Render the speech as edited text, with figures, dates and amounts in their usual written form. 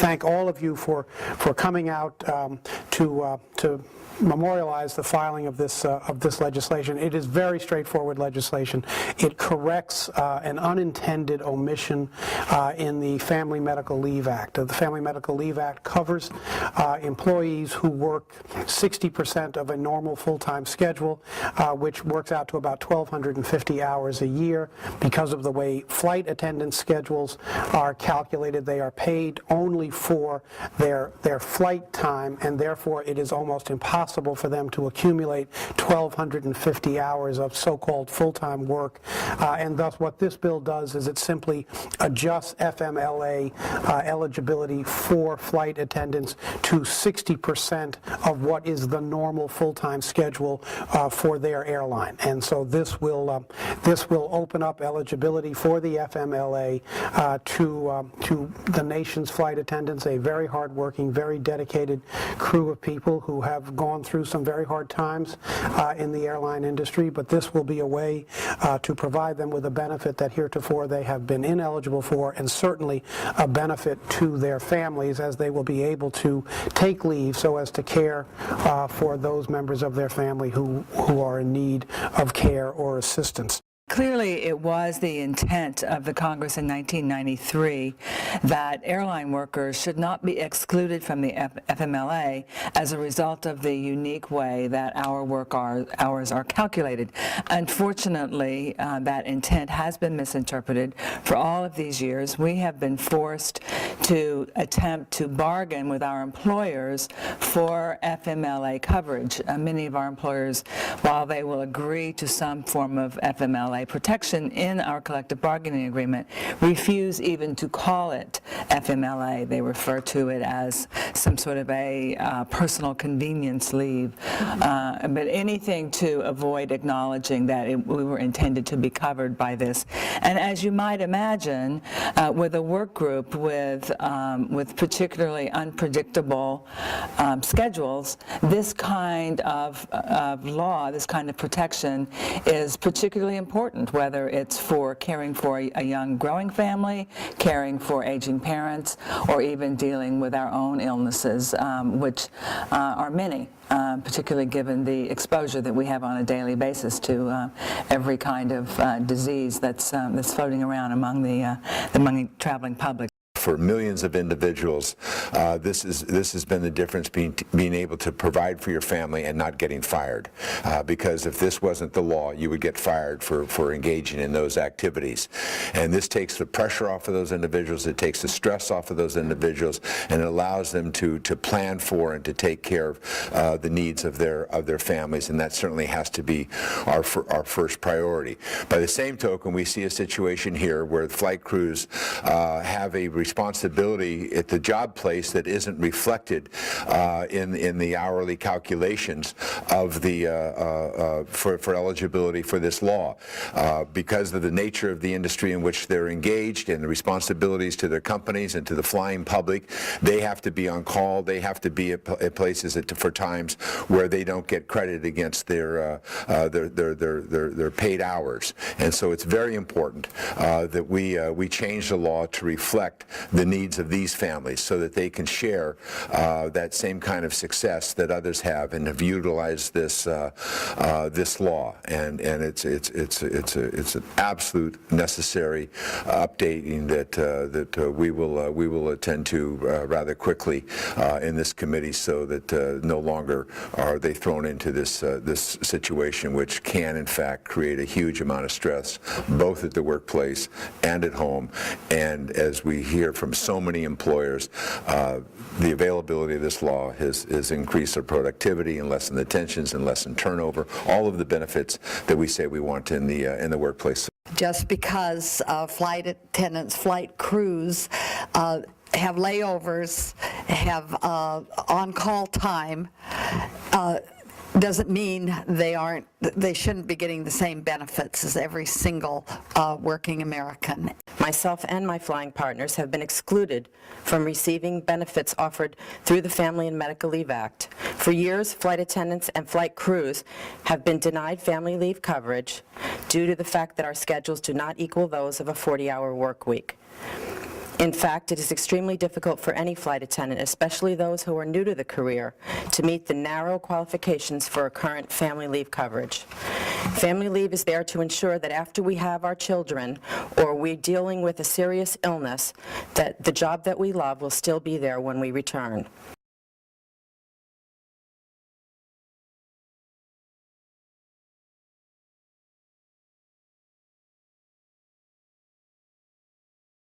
thank all of you for coming out to memorialize the filing of this legislation. It is very straightforward legislation. It corrects an unintended omission in the Family Medical Leave Act. The Family Medical Leave Act covers employees who work 60% of a normal full-time schedule, which works out to about 1,250 hours a year. Because of the way flight attendant schedules are calculated, they are paid only for their flight time, and therefore it is almost impossible for them to accumulate 1,250 hours of so-called full-time work. And thus what this bill does is it simply adjusts FMLA eligibility for flight attendants to 60% of what is the normal full-time schedule for their airline. And so this will open up eligibility for the FMLA to the nation's flight attendants, a very hard-working, very dedicated crew of people who have gone through some very hard times in the airline industry, but this will be a way to provide them with a benefit that heretofore they have been ineligible for, and certainly a benefit to their families, as they will be able to take leave so as to care for those members of their family who are in need of care or assistance. Clearly, it was the intent of the Congress in 1993 that airline workers should not be excluded from the FMLA as a result of the unique way that our work hours are calculated. Unfortunately, that intent has been misinterpreted. For all of these years, we have been forced to attempt to bargain with our employers for FMLA coverage. Many of our employers, while they will agree to some form of FMLA protection in our collective bargaining agreement, refuse even to call it FMLA. They refer to it as some sort of a personal convenience leave, but anything to avoid acknowledging that we were intended to be covered by this. And as you might imagine, with a work group with particularly unpredictable schedules, this kind of law, this kind of protection is particularly important, whether it's for caring for a young growing family, caring for aging parents, or even dealing with our own illnesses, which are many, particularly given the exposure that we have on a daily basis to every kind of disease that's floating around among the traveling public. For millions of individuals, this has been the difference being able to provide for your family and not getting fired. Because if this wasn't the law, you would get fired for engaging in those activities. And this takes the pressure off of those individuals, it takes the stress off of those individuals, and it allows them to plan for and to take care of the needs of their families, and that certainly has to be our first priority. By the same token, we see a situation here where flight crews have a responsibility at the job place that isn't reflected in the hourly calculations of the for eligibility for this law. Because of the nature of the industry in which they're engaged and the responsibilities to their companies and to the flying public, they have to be on call, they have to be at places for times where they don't get credit against their paid hours. And so it's very important that we change the law to reflect the needs of these families so that they can share that same kind of success that others have and have utilized this law. And it's an absolute necessary updating that we will attend to rather quickly in this committee, so that no longer are they thrown into this situation, which can in fact create a huge amount of stress both at the workplace and at home. And as we hear from so many employers, the availability of this law has increased their productivity and lessened the tensions and lessened turnover, all of the benefits that we say we want in the workplace. Just because flight attendants, flight crews have layovers, have on-call time, doesn't mean they shouldn't be getting the same benefits as every single working American. Myself and my flying partners have been excluded from receiving benefits offered through the Family and Medical Leave Act. For years, flight attendants and flight crews have been denied family leave coverage due to the fact that our schedules do not equal those of a 40-hour work week. In fact, it is extremely difficult for any flight attendant, especially those who are new to the career, to meet the narrow qualifications for a current family leave coverage. Family leave is there to ensure that after we have our children or we're dealing with a serious illness, that the job that we love will still be there when we return.